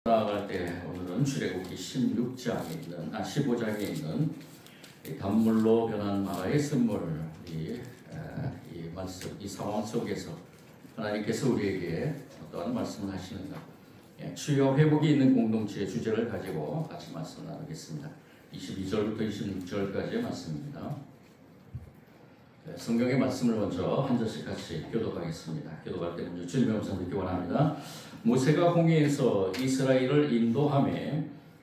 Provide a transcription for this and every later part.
나아갈 때 오늘은 출애굽기 15장에 있는 단물로 변한 마라의 선물, 이 말씀, 이 상황 속에서 하나님께서 우리에게 어떠한 말씀을 하시는가, 치유와 회복이 있는 공동체의 주제를 가지고 같이 말씀 나누겠습니다. 22절부터 26절까지의 말씀입니다. 성경의 말씀을 먼저 한 절씩 같이 교독하겠습니다. 교독할 때 먼저 주님의 음성 듣기 원합니다. 모세가 홍해에서 이스라엘을 인도하며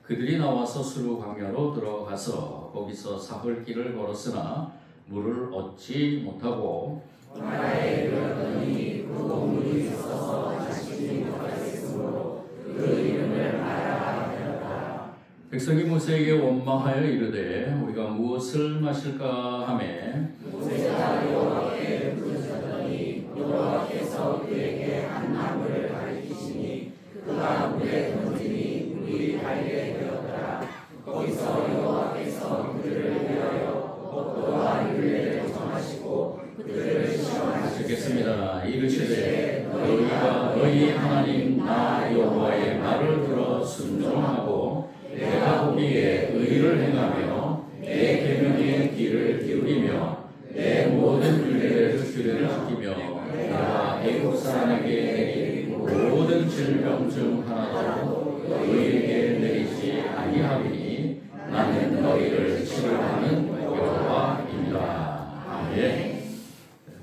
그들이 나와서 수르 광야로 들어가서 거기서 사흘 길을 걸었으나 물을 얻지 못하고 광야에 이르렀더니 그 물이 있어서 자신이 못하겠으므로 그 이름을 마라가 되었다. 백성이 모세에게 원망하여 이르되 우리가 무엇을 마실까 하매 모세가 여호와께 부르짖었더니 여호와께서 그에게 한 나무를 가리키시니 그가 물에 던지니 물이 달게 되었더라. 거기서 여호와께서 그들을 위하여 옥도와 율례를 정하시고 그들을 시험하시겠습니다. 이르시되 너희가 너희 하나님 나 여호와의 말을 들어 순종하고 내가 보기에 의를 행하며 내 계명의 길을 기울이며 내 모든 규례를 지키며 내가 애국 사람에게 내린 모든 질병 중 하나도 너희에게 내리지 아니하리니 나는 너희를 치료하는 여호와입니다. 아멘.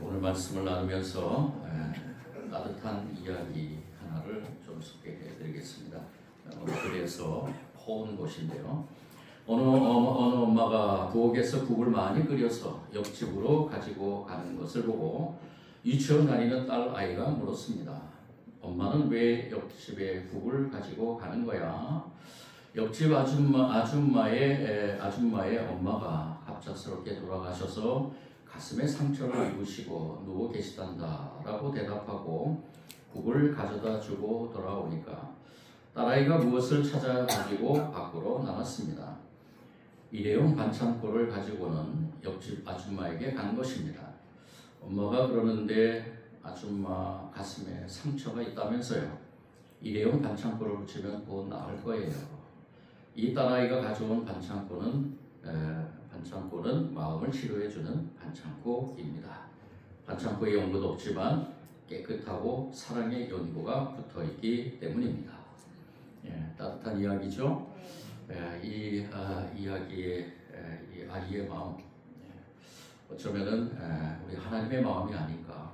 오늘 말씀을 나누면서 따뜻한 이야기 하나를 좀 소개해 드리겠습니다. 그래서 포온 곳인데요. 어느 엄마가 부엌에서 국을 많이 끓여서 옆집으로 가지고 가는 것을 보고 유치원 다니는 딸 아이가 물었습니다. 엄마는 왜 옆집에 국을 가지고 가는 거야? 옆집 아줌마의 엄마가 갑작스럽게 돌아가셔서 가슴에 상처를 입으시고 누워 계시단다 라고 대답하고 국을 가져다 주고 돌아오니까 딸아이가 무엇을 찾아 가지고 밖으로 나갔습니다. 일회용 반창고를 가지고는 옆집 아줌마에게 간 것입니다. 엄마가 그러는데 아줌마 가슴에 상처가 있다면서요. 일회용 반창고를 붙이면 곧 나을 거예요. 이 딸아이가 가져온 반창고는 마음을 치료해주는 반창고입니다. 반창고에 연고도 없지만 깨끗하고 사랑의 연고가 붙어있기 때문입니다. 따뜻한 이야기죠. 이 이야기의 이 아이의 마음, 어쩌면은 우리 하나님의 마음이 아닌가.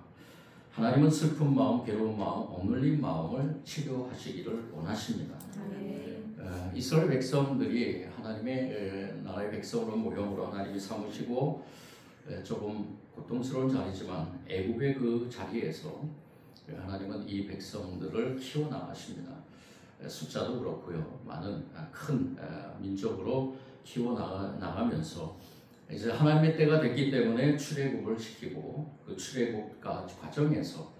하나님은 슬픈 마음, 괴로운 마음, 억눌린 마음을 치료하시기를 원하십니다. 이스라엘 백성들이 하나님의 나라의 백성으로 모형으로 하나님이 삼으시고 조금 고통스러운 자리지만 애굽의 그 자리에서 하나님은 이 백성들을 키워나가십니다. 숫자도 그렇고요. 많은 큰 민족으로 키워나가면서 이제 하나님의 때가 됐기 때문에 출애굽을 시키고 그 출애굽 과정에서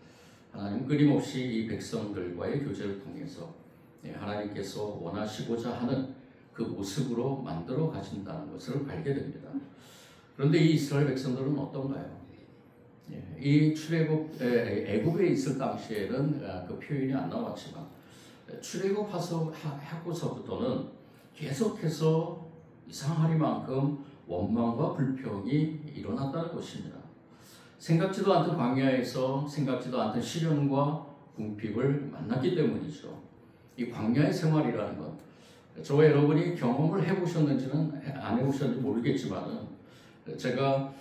하나님 끊임없이 이 백성들과의 교제를 통해서 하나님께서 원하시고자 하는 그 모습으로 만들어 가신다는 것을 알게 됩니다. 그런데 이 이스라엘 백성들은 어떤가요? 이 출애굽 애굽에 있을 당시에는 그 표현이 안 나왔지만 출애굽하고서부터는 계속해서 이상하리만큼 원망과 불평이 일어났다는 것입니다. 생각지도 않던 광야에서 생각지도 않던 시련과 궁핍을 만났기 때문이죠. 이 광야의 생활이라는 것, 저와 여러분이 경험을 해보셨는지는 안 해보셨는지 모르겠지만은 제가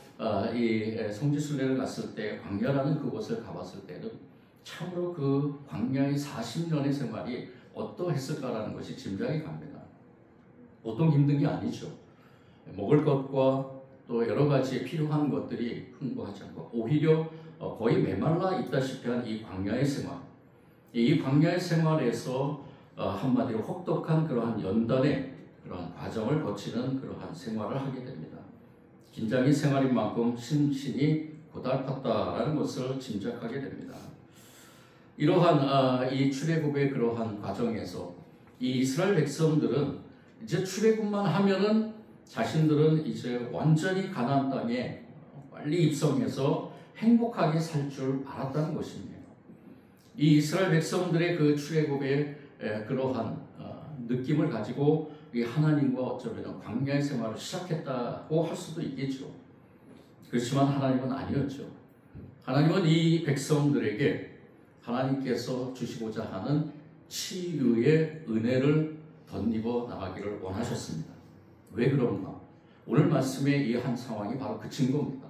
이 성지순례를 갔을 때 광야라는 그곳을 가봤을 때는 참으로 그 광야의 40년의 생활이 어떠했을까라는 것이 짐작이 갑니다. 보통 힘든 게 아니죠. 먹을 것과 또 여러 가지 필요한 것들이 풍부하지 않고 오히려 거의 메말라 있다시피 한 이 광야의 생활, 이 광야의 생활에서 한마디로 혹독한 그러한 연단의 그러한 과정을 거치는 그러한 생활을 하게 됩니다. 긴장이 생활인 만큼 심신이 고달팠다라는 것을 짐작하게 됩니다. 이러한 이 출애굽의 그러한 과정에서 이 이스라엘 백성들은 이제 출애굽만 하면은 자신들은 이제 완전히 가나안 땅에 빨리 입성해서 행복하게 살 줄 알았다는 것입니다. 이 이스라엘 백성들의 그 출애굽의 그러한 느낌을 가지고 이 하나님과 어쩌면 광야의 생활을 시작했다고 할 수도 있겠죠. 그렇지만 하나님은 아니었죠. 하나님은 이 백성들에게 하나님께서 주시고자 하는 치유의 은혜를 덧입어 나가기를 원하셨습니다. 왜 그런가? 오늘 말씀의 이 한 상황이 바로 그 증거입니다.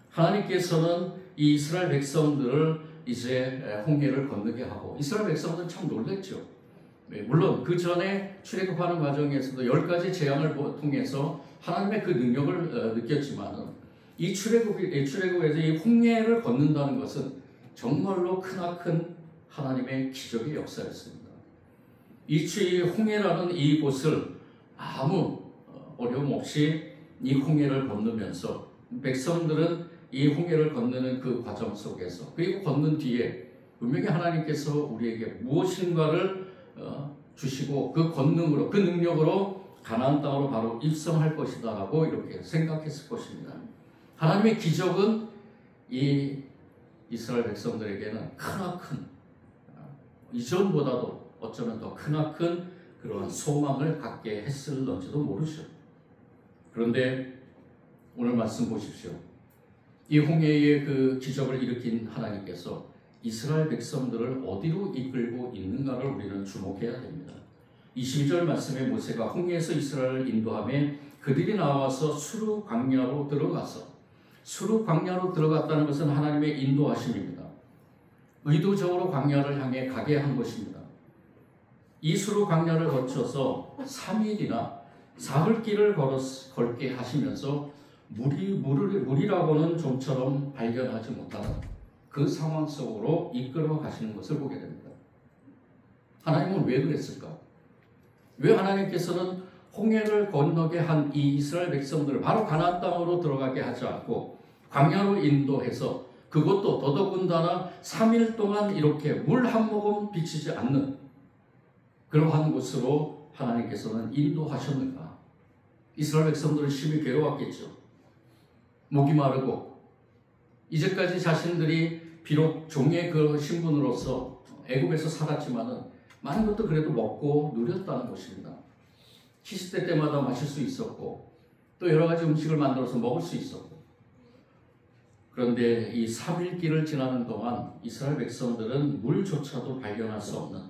하나님께서는 이 이스라엘 백성들을 이제 홍해를 건너게 하고, 이스라엘 백성들은 참 놀랬죠. 물론 그 전에 출애굽하는 과정에서도 10가지 재앙을 통해서 하나님의 그 능력을 느꼈지만은 이 출애굽에서 이 홍해를 걷는다는 것은 정말로 크나큰 하나님의 기적의 역사였습니다. 이 홍해라는 이곳을 아무 어려움 없이 이 홍해를 건너면서 백성들은 이 홍해를 건너는 그 과정 속에서, 그리고 건넌 뒤에 분명히 하나님께서 우리에게 무엇인가를 주시고 그 권능으로, 그 능력으로 가나안 땅으로 바로 입성할 것이다 라고 이렇게 생각했을 것입니다. 하나님의 기적은 이 이스라엘 백성들에게는 크나큰, 이전보다도 어쩌면 더 크나큰 그런 소망을 갖게 했을런지도 모르죠. 그런데 오늘 말씀 보십시오. 이 홍해의 그 기적을 일으킨 하나님께서 이스라엘 백성들을 어디로 이끌고 있는가를 우리는 주목해야 됩니다. 22절 말씀에 모세가 홍해에서 이스라엘을 인도하며 그들이 나와서 수르 광야로 들어가서, 수르 광야로 들어갔다는 것은 하나님의 인도하심입니다. 의도적으로 광야를 향해 가게 한 것입니다. 이 수르 광야를 거쳐서 3일이나 사흘길을 걷게 하시면서 물이라고는 좀처럼 발견하지 못하는 그 상황 속으로 이끌어 가시는 것을 보게 됩니다. 하나님은 왜 그랬을까? 왜 하나님께서는 홍해를 건너게 한 이 이스라엘 백성들을 바로 가나안 땅으로 들어가게 하지 않고 광야로 인도해서, 그것도 더더군다나 3일 동안 이렇게 물 한 모금 비치지 않는 그러한 곳으로 하나님께서는 인도하셨는가? 이스라엘 백성들은 심히 괴로웠겠죠. 목이 마르고, 이제까지 자신들이 비록 종의 그 신분으로서 애굽에서 살았지만은 많은 것도 그래도 먹고 누렸다는 것입니다. 시시때 때마다 마실 수 있었고, 또 여러 가지 음식을 만들어서 먹을 수 있었고. 그런데 이 3일 길을 지나는 동안 이스라엘 백성들은 물조차도 발견할 수 없는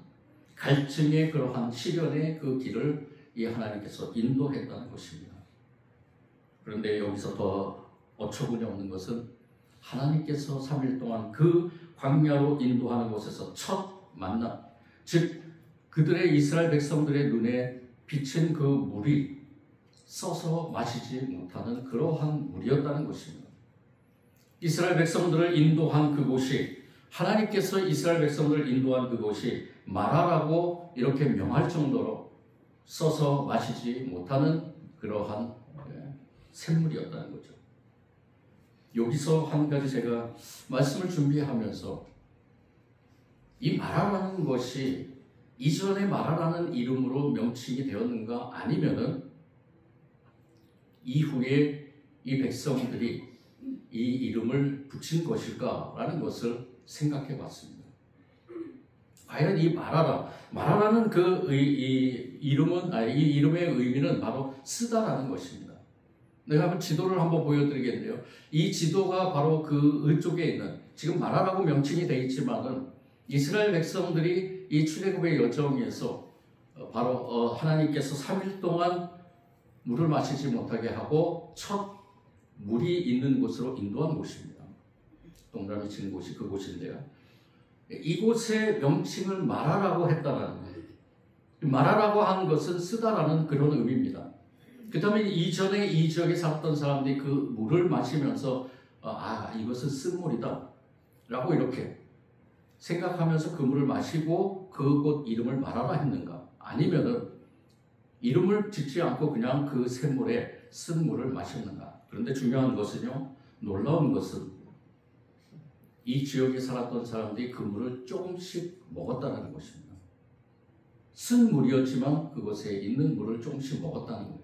갈증의 그러한 시련의 그 길을 이 하나님께서 인도했다는 것입니다. 그런데 여기서 더 어처구니 없는 것은 하나님께서 3일 동안 그 광야로 인도하는 곳에서 첫 만남, 즉 그들의 이스라엘 백성들의 눈에 비친 그 물이 써서 마시지 못하는 그러한 물이었다는 것입니다. 이스라엘 백성들을 인도한 그곳이, 하나님께서 이스라엘 백성들을 인도한 그곳이 마라라고 이렇게 명할 정도로 써서 마시지 못하는 그러한 샘물이었다는 거죠. 여기서 한 가지 제가 말씀을 준비하면서 이 마라라는 것이 이전에 마라라는 이름으로 명칭이 되었는가, 아니면은 이후에 이 백성들이 이 이름을 붙인 것일까라는 것을 생각해 봤습니다. 과연 이 마라라는 그 이 이름의 의미는 바로 쓰다라는 것입니다. 내가 한번 지도를 한번 보여드리겠는데요. 이 지도가 바로 그 쪽에 있는, 지금 마라라고 명칭이 되어 있지만은 이스라엘 백성들이 이 출애굽의 여정에서 바로 하나님께서 3일 동안 물을 마시지 못하게 하고 첫 물이 있는 곳으로 인도한 곳입니다. 동그라미 치는 곳이 그곳인데요. 이곳의 명칭을 마라라고 했다라는 거예요. 마라라고 한 것은 쓰다라는 그런 의미입니다. 그 다음에 이전에 이 지역에 살았던 사람들이 그 물을 마시면서 이것은 쓴물이다 라고 이렇게 생각하면서 그 물을 마시고 그곳 이름을 마라라 했는가, 아니면은 이름을 짓지 않고 그냥 그 샘물에 쓴 물을 마셨는가. 그런데 중요한 것은요, 놀라운 것은 이 지역에 살았던 사람들이 그 물을 조금씩 먹었다는 것입니다. 쓴 물이었지만 그곳에 있는 물을 조금씩 먹었다는 거예요.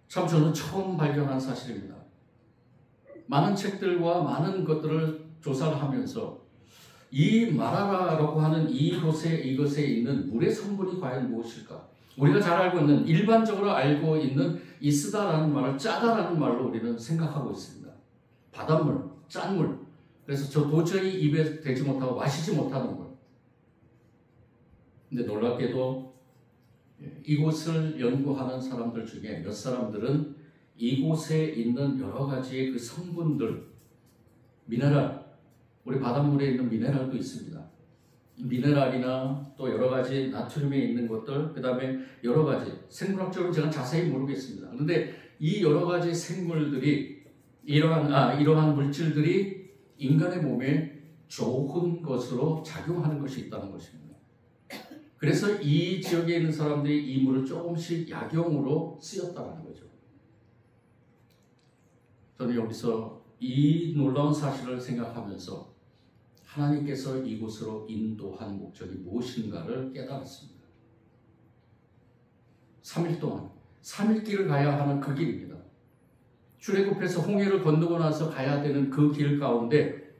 참 저는 처음 발견한 사실입니다. 많은 책들과 많은 것들을 조사를 하면서 이 마라라라고 하는 이것에 있는 물의 성분이 과연 무엇일까? 우리가 잘 알고 있는, 일반적으로 알고 있는 이 쓰다라는 말을 짜다라는 말로 우리는 생각하고 있습니다. 바닷물, 짠물. 그래서 저 도저히 입에 대지 못하고 마시지 못하는 물. 근데 놀랍게도 이곳을 연구하는 사람들 중에 몇 사람들은 이곳에 있는 여러 가지의 그 성분들, 미네랄, 우리 바닷물에 있는 미네랄도 있습니다. 미네랄이나 또 여러 가지 나트륨에 있는 것들, 그 다음에 여러 가지 생물학적으로 제가 자세히 모르겠습니다. 그런데 이 여러 가지 생물들이 이러한 물질들이 인간의 몸에 좋은 것으로 작용하는 것이 있다는 것입니다. 그래서 이 지역에 있는 사람들이 이 물을 조금씩 약용으로 쓰였다는 거죠. 저는 여기서 이 놀라운 사실을 생각하면서 하나님께서 이곳으로 인도한 목적이 무엇인가를 깨달았습니다. 3일 동안 3일 길을 가야 하는 그 길입니다. 출애굽해서 홍해를 건너고 나서 가야 되는 그 길 가운데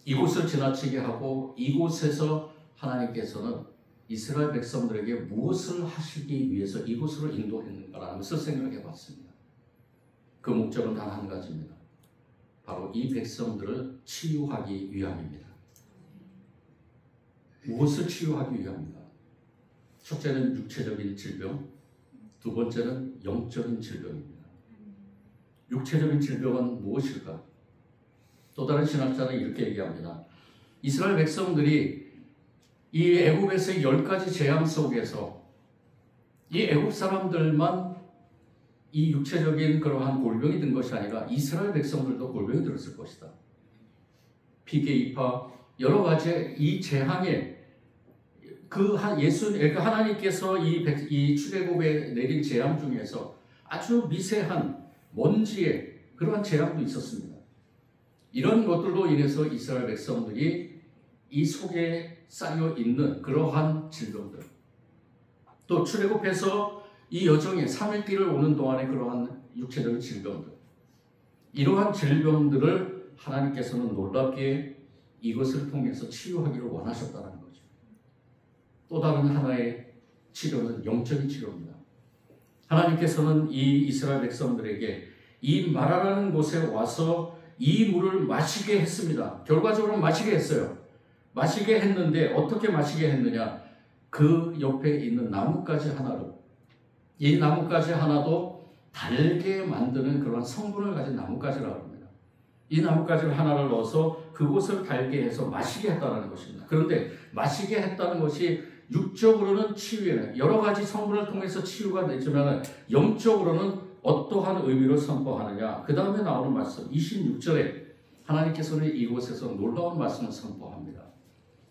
이곳을 지나치게 하고 이곳에서 하나님께서는 이스라엘 백성들에게 무엇을 하시기 위해서 이곳으로 인도했는가라는 것을 생각해 봤습니다. 그 목적은 단 한 가지입니다. 바로 이 백성들을 치유하기 위함입니다. 무엇을 치유하기 위함입니다. 첫째는 육체적인 질병, 두 번째는 영적인 질병입니다. 육체적인 질병은 무엇일까? 또 다른 신학자는 이렇게 얘기합니다. 이스라엘 백성들이 이 애굽에서의 10가지 재앙 속에서 이 애굽 사람들만 이 육체적인 그러한 골병이 든 것이 아니라 이스라엘 백성들도 골병이 들었을 것이다. 피계이파 여러 가지 이 재앙에 하나님께서 이 출애굽에 내린 재앙 중에서 아주 미세한 먼지의 그러한 재앙도 있었습니다. 이런 것들로 인해서 이스라엘 백성들이 이 속에 쌓여 있는 그러한 질병들, 또 출애굽해서 이 여정에 3일 길을 오는 동안에 그러한 육체적인 질병들, 이러한 질병들을 하나님께서는 놀랍게 이것을 통해서 치유하기를 원하셨다는 거죠. 또 다른 하나의 치료는 영적인 치료입니다. 하나님께서는 이 이스라엘 백성들에게 이 마라라는 곳에 와서 이 물을 마시게 했습니다. 결과적으로 마시게 했어요. 마시게 했는데 어떻게 마시게 했느냐? 그 옆에 있는 나뭇가지 하나로, 이 나뭇가지 하나도 달게 만드는 그런 성분을 가진 나뭇가지라고 합니다. 이 나뭇가지를 하나를 넣어서 그곳을 달게 해서 마시게 했다는 것입니다. 그런데 마시게 했다는 것이 육적으로는 치유에 여러 가지 성분을 통해서 치유가 되지만 영적으로는 어떠한 의미로 선포하느냐? 그 다음에 나오는 말씀 26절에 하나님께서는 이곳에서 놀라운 말씀을 선포합니다.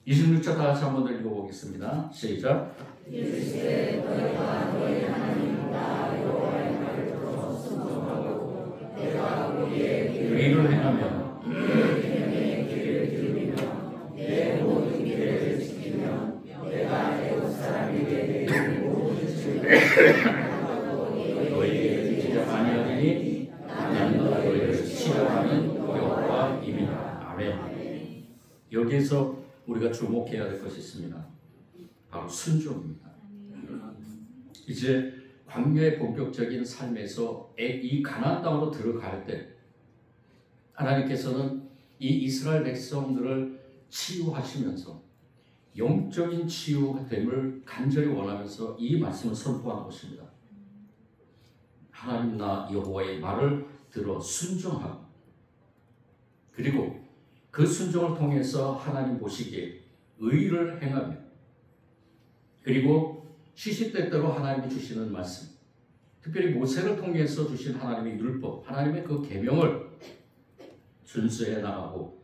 26절 다 같이 한번 더 읽어보겠습니다. 시작. 이르시되 너희가 너희 하나님이다 여호와의 말을 들어 순종하고 내가 우리의 의를 행하면 우리의 계명의 길을 들으며 내 모든 길을 지키면 내가 애굽 사람에게 내린 모든 죄를 너희에게 지적 아니하리니 나는 너희를 치료하는 여호와임이라. 아멘. 여기에서 우리가 주목해야 될 것이 있습니다. 바로 순종입니다. 이제 광야의 본격적인 삶에서 이 가나안 땅으로 들어갈 때 하나님께서는 이 이스라엘 백성들을 치유하시면서 영적인 치유됨을 간절히 원하면서 이 말씀을 선포하는 것입니다. 하나님 나 여호와의 말을 들어 순종하고, 그리고 그 순종을 통해서 하나님 보시기에 의를 행하며, 그리고 시시때때로 하나님이 주시는 말씀, 특별히 모세를 통해서 주신 하나님의 율법, 하나님의 그 계명을 준수해 나가고,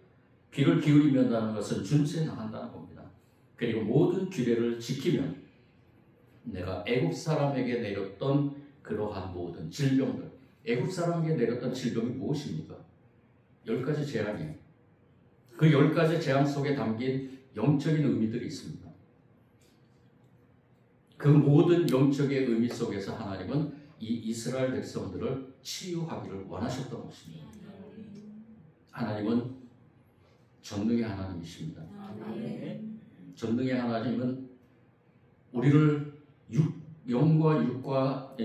귀를 기울이며 한다는 것은 준수해 나간다는 겁니다. 그리고 모든 규례를 지키면 내가 애굽 사람에게 내렸던 그러한 모든 질병들, 애굽 사람에게 내렸던 질병이 무엇입니까? 10가지 재앙이에요. 그 10가지 재앙 속에 담긴 영적인 의미들이 있습니다. 그 모든 영적의 의미 속에서 하나님은 이 이스라엘 백성들을 치유하기를 원하셨던 것입니다. 하나님은 전능의 하나님이십니다. 아멘. 전능의 하나님은 우리를 영과 혼과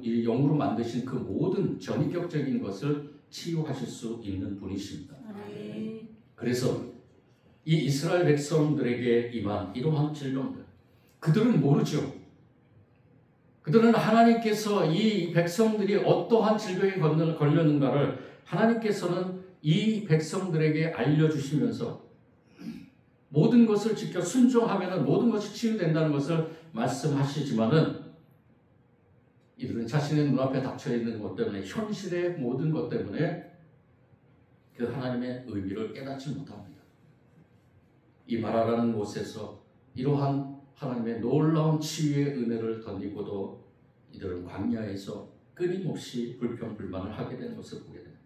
영으로 만드신 그 모든 전인격적인 것을 치유하실 수 있는 분이십니다. 아멘. 그래서 이 이스라엘 백성들에게 임한 이러한 질병들, 그들은 모르죠. 그들은 하나님께서 이 백성들이 어떠한 질병에 걸렸는가를 하나님께서는 이 백성들에게 알려주시면서 모든 것을 지켜 순종하면 모든 것이 치유된다는 것을 말씀하시지만은 이들은 자신의 눈앞에 닥쳐있는 것 때문에, 현실의 모든 것 때문에 그 하나님의 의미를 깨닫지 못합니다. 이 마라라는 곳에서 이러한 하나님의 놀라운 치유의 은혜를 덧입고도 이들은 광야에서 끊임없이 불평불만을 하게 되는 것을 보게 됩니다.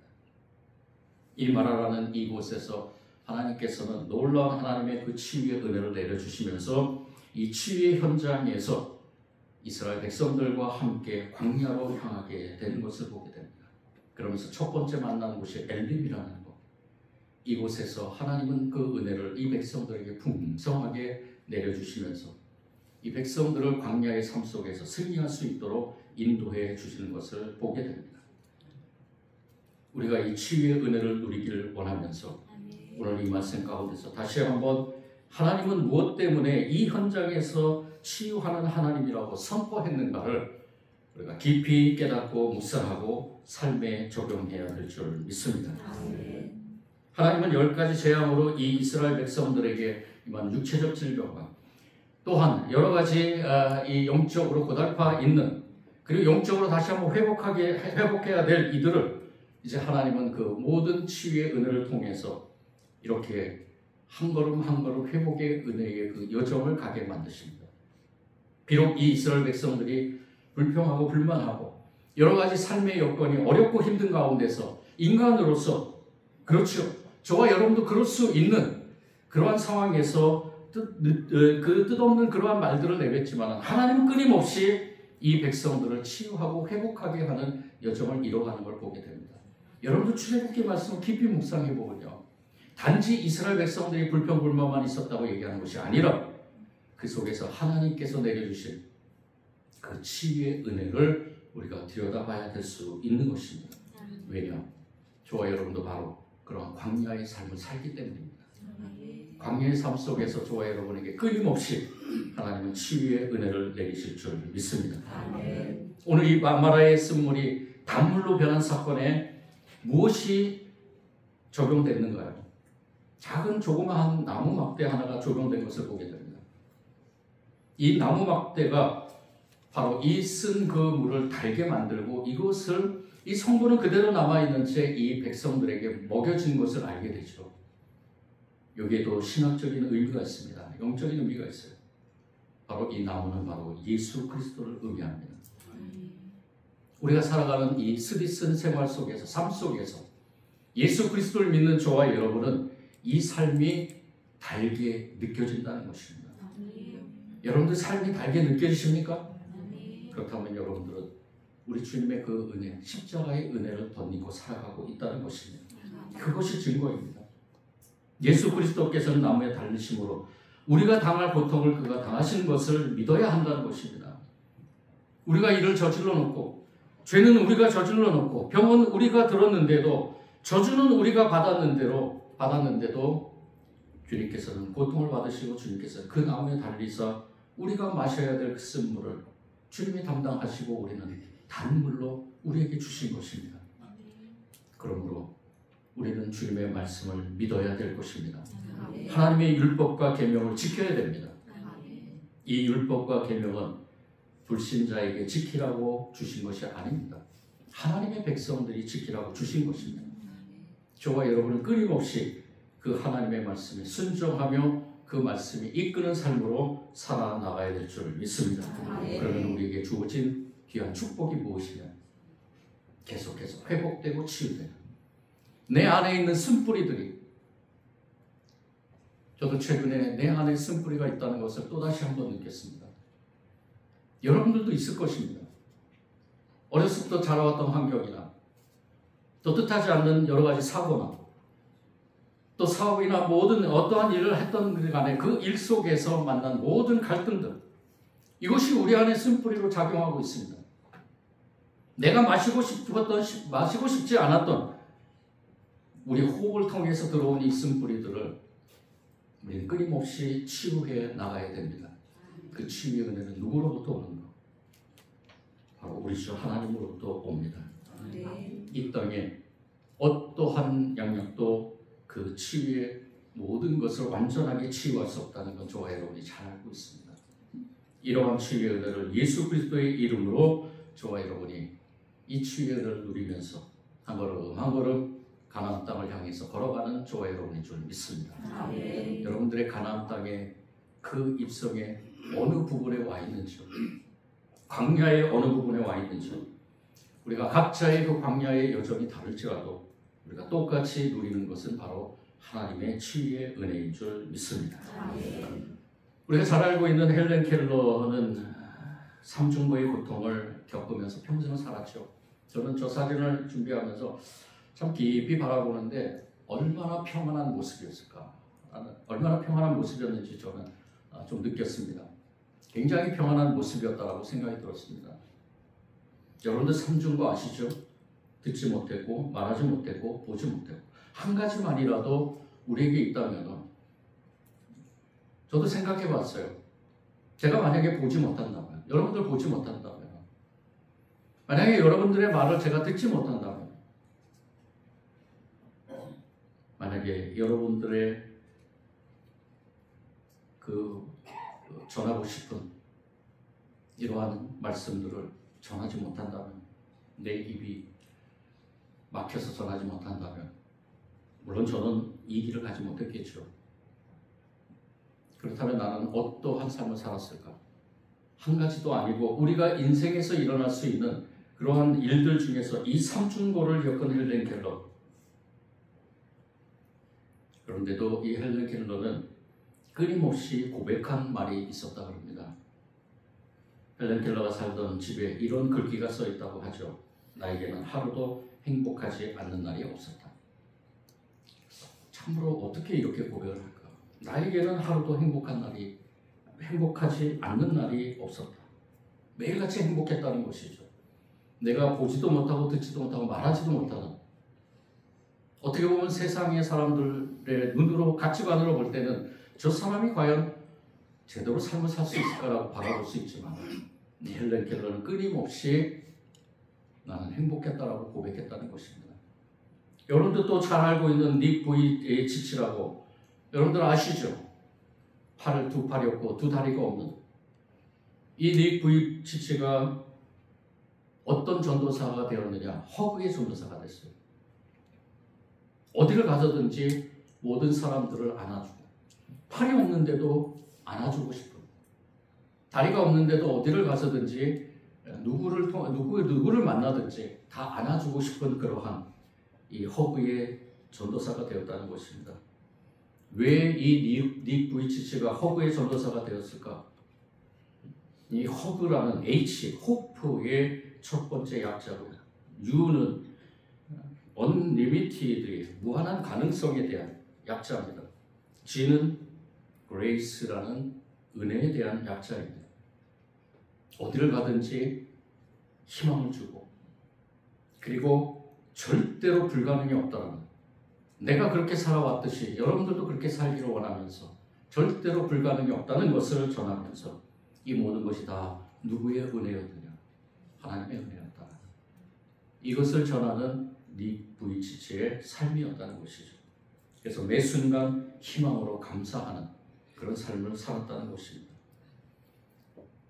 이 마라라는 이곳에서 하나님께서는 놀라운 하나님의 그 치유의 은혜를 내려주시면서 이 치유의 현장에서 이스라엘 백성들과 함께 광야로 향하게 되는 것을 보게 됩니다. 그러면서 첫 번째 만난 곳이 엘림이라는 곳, 이곳에서 하나님은 그 은혜를 이 백성들에게 풍성하게 내려주시면서 이 백성들을 광야의 삶 속에서 승리할 수 있도록 인도해 주시는 것을 보게 됩니다. 우리가 이 치유의 은혜를 누리기를 원하면서 오늘 이 말씀 가운데서 다시 한번 하나님은 무엇 때문에 이 현장에서 치유하는 하나님이라고 선포했는가를 우리가 깊이 깨닫고 묵상하고 삶에 적용해야 될 줄 믿습니다. 하나님은 10가지 재앙으로 이 이스라엘 백성들에게 임한 육체적 질병과 또한 여러 가지 이 영적으로 고달파 있는, 그리고 영적으로 다시 한번 회복해야 될 이들을 이제 하나님은 그 모든 치유의 은혜를 통해서 이렇게 한 걸음 한 걸음 회복의 은혜의 그 여정을 가게 만드십니다. 비록 이 이스라엘 백성들이 불평하고 불만하고 여러 가지 삶의 여건이 어렵고 힘든 가운데서 인간으로서, 그렇죠, 저와 여러분도 그럴 수 있는 그러한 상황에서 그 뜻없는 그러한 말들을 내뱉지만 하나님은 끊임없이 이 백성들을 치유하고 회복하게 하는 여정을 이뤄가는 걸 보게 됩니다. 여러분도 출애굽기 말씀을 깊이 묵상해 보면요, 단지 이스라엘 백성들이 불평불만만 있었다고 얘기하는 것이 아니라 그 속에서 하나님께서 내려주신 그 치유의 은혜를 우리가 들여다봐야 될 수 있는 것입니다. 왜냐? 저와 여러분도 바로 그런 광야의 삶을 살기 때문입니다. 광야의 삶 속에서 저와 여러분에게 끊임없이 하나님은 치유의 은혜를 내리실 줄 믿습니다. 오늘 이 마라의 쓴물이 단물로 변한 사건에 무엇이 적용됐는가요? 작은 조그마한 나무 막대 하나가 적용된 것을 보게 됩니다. 이 나무 막대가 바로 이 쓴 그 물을 달게 만들고 이것을, 이 성분은 그대로 남아있는 채 이 백성들에게 먹여진 것을 알게 되죠. 여기에도 신학적인 의미가 있습니다. 영적인 의미가 있어요. 바로 이 나무는 바로 예수 그리스도를 의미합니다. 우리가 살아가는 이 스디슨 생활 속에서, 삶 속에서 예수 그리스도를 믿는 저와 여러분은 이 삶이 달게 느껴진다는 것입니다. 여러분들 삶이 달게 느껴지십니까? 그렇다면 여러분들은 우리 주님의 그 은혜, 십자가의 은혜를 덧입고 살아가고 있다는 것입니다. 그것이 증거입니다. 예수 그리스도께서는 나무에 달리심으로 우리가 당할 고통을 그가 당하신 것을 믿어야 한다는 것입니다. 우리가 이를 저질러 놓고, 죄는 우리가 저질러 놓고, 병은 우리가 들었는데도, 저주는 우리가 받았는데도 주님께서는 고통을 받으시고 주님께서 그 나무에 달리사 우리가 마셔야 될 그 쓴물을 주님이 담당하시고 우리는 단물로 우리에게 주신 것입니다. 그러므로 우리는 주님의 말씀을 믿어야 될 것입니다. 하나님의 율법과 계명을 지켜야 됩니다. 이 율법과 계명은 불신자에게 지키라고 주신 것이 아닙니다. 하나님의 백성들이 지키라고 주신 것입니다. 저와 여러분은 끊임없이 그 하나님의 말씀에 순종하며 그 말씀이 이끄는 삶으로 살아나가야 될 줄 믿습니다. 그러면 우리에게 주어진 귀한 축복이 무엇이냐? 계속해서 회복되고 치유되는 내 안에 있는 쓴뿌리들이, 저도 최근에 내 안에 쓴뿌리가 있다는 것을 또다시 한번 느꼈습니다. 여러분들도 있을 것입니다. 어렸을 때 자라왔던 환경이나 또 뜻하지 않는 여러 가지 사고나 또 사업이나 모든 어떠한 일을 했던 간에 그 일 속에서 만난 모든 갈등들, 이것이 우리 안에 쓴뿌리로 작용하고 있습니다. 내가 마시고 싶지 않았던 우리 호흡을 통해서 들어온 이 쓴뿌리들을 우리는 끊임없이 치유해 나가야 됩니다. 그 치유의 은혜는 누구로부터 오는가? 바로 우리 주 하나님으로부터 옵니다. 이 땅에 어떠한 양력도 그 치유의 모든 것을 완전하게 치유할 수 없다는 건 저와 여러분이 잘 알고 있습니다. 이러한 치유의 은혜를 예수 그리스도의 이름으로 저와 여러분이 이 치유의 은혜를 누리면서 한 걸음 한 걸음 가나안 땅을 향해서 걸어가는 저와 여러분인 줄 믿습니다. 아멘. 여러분들의 가나안 땅의 그 입성의 어느 부분에 와 있는지, 광야의 어느 부분에 와 있는지, 우리가 각자의 그 광야의 여정이 다를지라도 우리가 똑같이 누리는 것은 바로 하나님의 치유의 은혜인 줄 믿습니다. 아멘. 우리가 잘 알고 있는 헬렌 켈러는 삼중고의 고통을 겪으면서 평생을 살았죠. 저는 저 사진을 준비하면서 참 깊이 바라보는데 얼마나 평안한 모습이었을까, 얼마나 평안한 모습이었는지 저는 좀 느꼈습니다. 굉장히 평안한 모습이었다라고 생각이 들었습니다. 여러분들 삼중고 아시죠? 듣지 못했고, 말하지 못했고, 보지 못했고, 한 가지만이라도 우리에게 있다면, 저도 생각해 봤어요. 제가 만약에 보지 못한다면, 여러분들 보지 못한다면, 만약에 여러분들의 말을 제가 듣지 못한다면, 만약에 여러분들의 전하고 싶은 이러한 말씀들을 전하지 못한다면, 내 입이 막혀서 전하지 못한다면, 물론 저는 이 길을 가지 못했겠죠. 그렇다면 나는 어떠한 삶을 살았을까? 한 가지도 아니고 우리가 인생에서 일어날 수 있는 그러한 일들 중에서 이 삼중고를 겪은 헬렌 켈러, 그런데도 이 헬렌 켈러는 끊임없이 고백한 말이 있었다 그럽니다. 헬렌 켈러가 살던 집에 이런 글귀가 써 있다고 하죠. 나에게는 하루도 행복하지 않는 날이 없었다. 참으로 어떻게 이렇게 고백을 할까? 나에게는 하루도 행복하지 않는 날이 없었다. 매일같이 행복했다는 것이죠. 내가 보지도 못하고 듣지도 못하고 말하지도 못하는, 어떻게 보면 세상의 사람들의 눈으로, 가치관으로 볼 때는 저 사람이 과연 제대로 삶을 살 수 있을까라고 바라볼 수 있지만, 헬렌 켈러는 끊임없이 나는 행복했다라고 고백했다는 것입니다. 여러분들도 잘 알고 있는 닉 부이치치라고 여러분들 아시죠? 두 팔이 없고 두 다리가 없는 이 닉 부이치치가 어떤 전도사가 되었느냐? 허그의 전도사가 됐어요. 어디를 가서든지 모든 사람들을 안아주고, 팔이 없는데도 안아주고 싶은, 다리가 없는데도 어디를 가서든지 누구를 만나든지 다 안아주고 싶은 그러한 이 허그의 전도사가 되었다는 것입니다. 왜 이 닉 부이치치가 허그의 전도사가 되었을까? 이 허그라는 H, 호프의 첫 번째 약자로, U는 unlimited의 무한한 가능성에 대한 약자입니다. G는 grace라는 은혜에 대한 약자입니다. 어디를 가든지 희망을 주고, 그리고 절대로 불가능이 없다는, 내가 그렇게 살아왔듯이 여러분들도 그렇게 살기를 원하면서 절대로 불가능이 없다는 것을 전하면서 이 모든 것이 다 누구의 은혜였느냐? 하나님의 은혜였다. 이것을 전하는 닉 부이치치의 삶이었다는 것이죠. 그래서 매 순간 희망으로 감사하는 그런 삶을 살았다는 것입니다.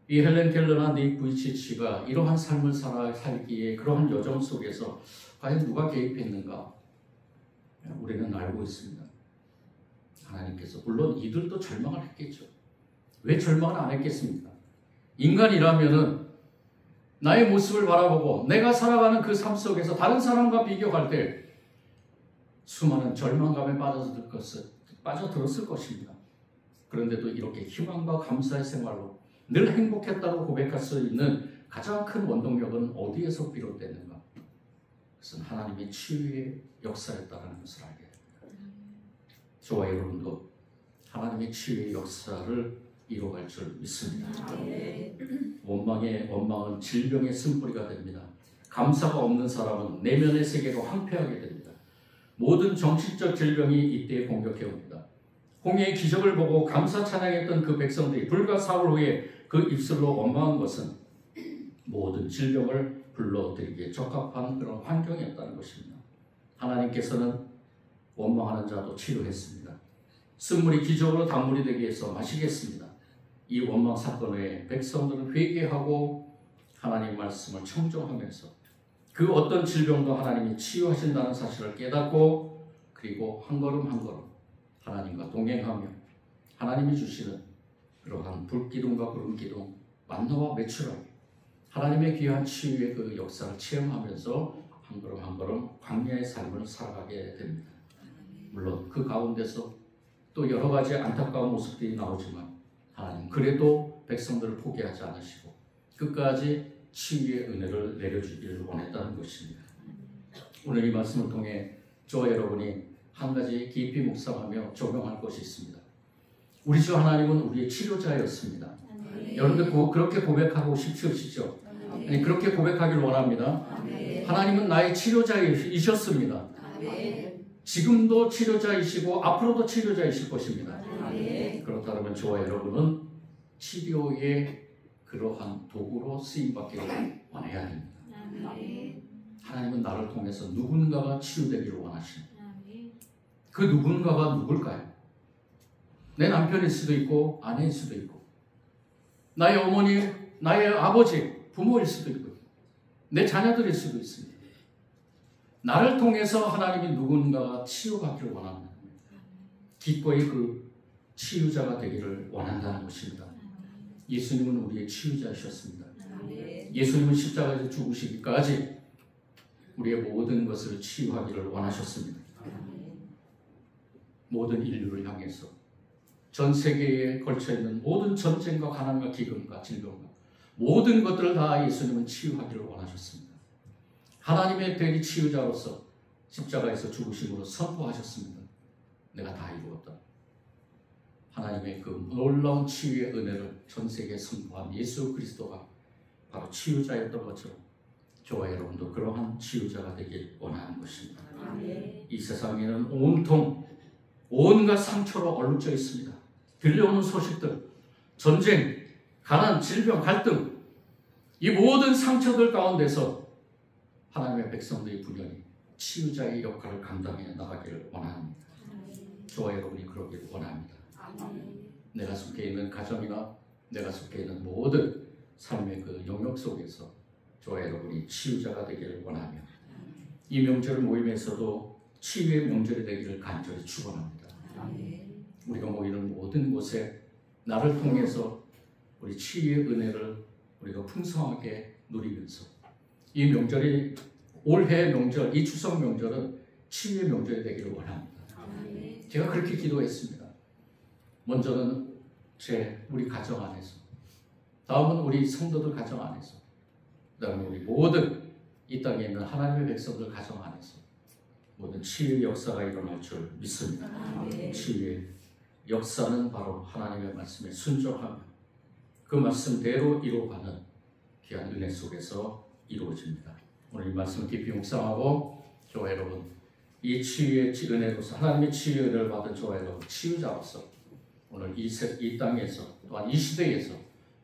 이 헬렌 켈러나 닉 부이치치가 이러한 삶을 살기에 그러한 여정 속에서 과연 누가 개입했는가? 우리는 알고 있습니다. 하나님께서. 물론 이들도 절망을 했겠죠. 왜 절망을 안 했겠습니까? 인간이라면은 나의 모습을 바라보고 내가 살아가는 그 삶 속에서 다른 사람과 비교할 때 수많은 절망감에 빠져들었을 것입니다. 그런데도 이렇게 희망과 감사의 생활로 늘 행복했다고 고백할 수 있는 가장 큰 원동력은 어디에서 비롯됐는가? 그것은 하나님의 치유의 역사였다는 것을 알게 됩니다. 저와 여러분도 하나님의 치유의 역사를 이뤄갈 줄 믿습니다. 원망은 질병의 쓴뿌리가 됩니다. 감사가 없는 사람은 내면의 세계로 황폐하게 됩니다. 모든 정신적 질병이 이때에 공격해 옵니다. 홍해의 기적을 보고 감사 찬양했던 그 백성들이 불과 사흘 후에 그 입술로 원망한 것은 모든 질병을 불러들이기에 적합한 그런 환경이었다는 것입니다. 하나님께서는 원망하는 자도 치료했습니다. 쓴물이 기적으로 단물이 되게 해서 마시겠습니다. 이 원망 사건 후에 백성들은 회개하고 하나님 말씀을 청정하면서 그 어떤 질병도 하나님이 치유하신다는 사실을 깨닫고 그리고 한 걸음 한 걸음 하나님과 동행하며 하나님이 주시는 그러한 불기둥과 구름기둥 만나와 매출하게 하나님의 귀한 치유의 그 역사를 체험하면서 한 걸음 한 걸음 광야의 삶을 살아가게 됩니다. 물론 그 가운데서 또 여러 가지 안타까운 모습들이 나오지만 하나님 그래도 백성들을 포기하지 않으시고 끝까지 치유의 은혜를 내려주기를 원했다는 것입니다. 오늘 이 말씀을 통해 저와 여러분이 한 가지 깊이 묵상하며 적용할 것이 있습니다. 우리 주 하나님은 우리의 치료자였습니다. 여러분들 그렇게 고백하고 싶으시죠? 아니, 그렇게 고백하기를 원합니다. 하나님은 나의 치료자이셨습니다. 지금도 치료자이시고 앞으로도 치료자이실 것입니다. 그렇다면 저와 여러분은 치료의 그러한 도구로 쓰임받기를 원해야 됩니다. 하나님은 나를 통해서 누군가가 치유되기를 원하십니다. 그 누군가가 누굴까요? 내 남편일 수도 있고 아내일 수도 있고 나의 어머니, 나의 아버지, 부모일 수도 있고 내 자녀들일 수도 있습니다. 나를 통해서 하나님이 누군가가 치유받기를 원합니다. 기꺼이 그 치유자가 되기를 원한다는 것입니다. 예수님은 우리의 치유자이셨습니다. 예수님은 십자가에서 죽으시기까지 우리의 모든 것을 치유하기를 원하셨습니다. 모든 인류를 향해서 전 세계에 걸쳐있는 모든 전쟁과 가난과 기근과 질병과 모든 것들을 다 예수님은 치유하기를 원하셨습니다. 하나님의 대리 치유자로서 십자가에서 죽으심으로 선포하셨습니다. 내가 다 이루었다. 하나님의 그 놀라운 치유의 은혜를 전 세계에 선포한 예수 그리스도가 바로 치유자였던 것처럼 저와 여러분도 그러한 치유자가 되길 원하는 것입니다. 이 세상에는 온통 온갖 상처로 얼룩져 있습니다. 들려오는 소식들, 전쟁, 가난, 질병, 갈등 이 모든 상처들 가운데서 하나님의 백성들이 분연히 치유자의 역할을 감당해 나가기를 원합니다. 저와 여러분이 그러기를 원합니다. 내가 속해 있는 가정이나 내가 속해 있는 모든 삶의 그 영역 속에서 저와 여러분이 치유자가 되기를 원하며 이 명절 모임에서도 치유의 명절이 되기를 간절히 축원합니다. 우리가 모이는 모든 곳에 나를 통해서 우리 치유의 은혜를 우리가 풍성하게 누리면서 이 명절이 올해 명절, 이 추석 명절은 치유의 명절이 되기를 원합니다. 제가 그렇게 기도했습니다. 먼저는 우리 가정 안에서, 다음은 우리 성도들 가정 안에서, 그 다음에 우리 모든 이 땅에 있는 하나님의 백성들 가정 안에서 모든 치유의 역사가 일어날 줄 믿습니다. 치유의 역사는 바로 하나님의 말씀에 순종하며 그 말씀대로 이루어가는 귀한 은혜 속에서 이루어집니다. 오늘 이 말씀을 깊이 묵상하고 저와 여러분 이 치유의 은혜로서 하나님의 치유의 은혜를 받은 저와 여러분 치유자로서 오늘 이 땅에서 또한 이 시대에서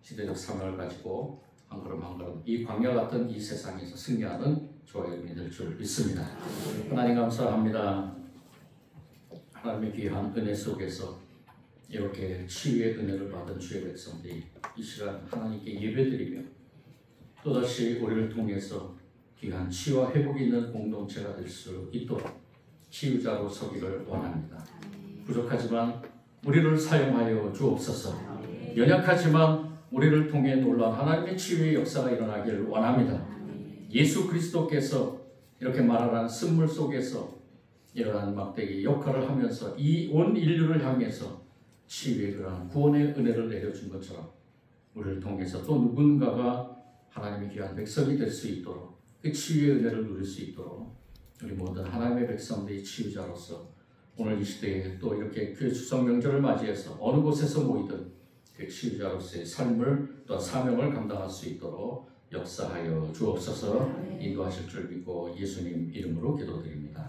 시대적 사명을 가지고 한 걸음 한 걸음 이 광야 같은 이 세상에서 승리하는 저와 여러분이 될 줄 믿습니다. 하나님 감사합니다. 하나님의 귀한 은혜 속에서 이렇게 치유의 은혜를 받은 주의 백성들이 이 시간 하나님께 예배드리며 또다시 우리를 통해서 귀한 치유와 회복이 있는 공동체가 될 수 있도록 치유자로 서기를 원합니다. 부족하지만 우리를 사용하여 주옵소서. 연약하지만 우리를 통해 놀라운 하나님의 치유의 역사가 일어나기를 원합니다. 예수 그리스도께서 이렇게 말하라는 쓴물 속에서 일어나는 막대기 역할을 하면서 이 온 인류를 향해서 치유의 그러한 구원의 은혜를 내려준 것처럼 우리를 통해서 또 누군가가 하나님의 귀한 백성이 될 수 있도록 그 치유의 은혜를 누릴 수 있도록 우리 모든 하나님의 백성들이 치유자로서 오늘 이 시대에 또 이렇게 교회 추석 명절을 맞이해서 어느 곳에서 모이든 그 치유자로서의 삶을 또 사명을 감당할 수 있도록 역사하여 주옵소서. 인도하실 줄 믿고 예수님 이름으로 기도드립니다.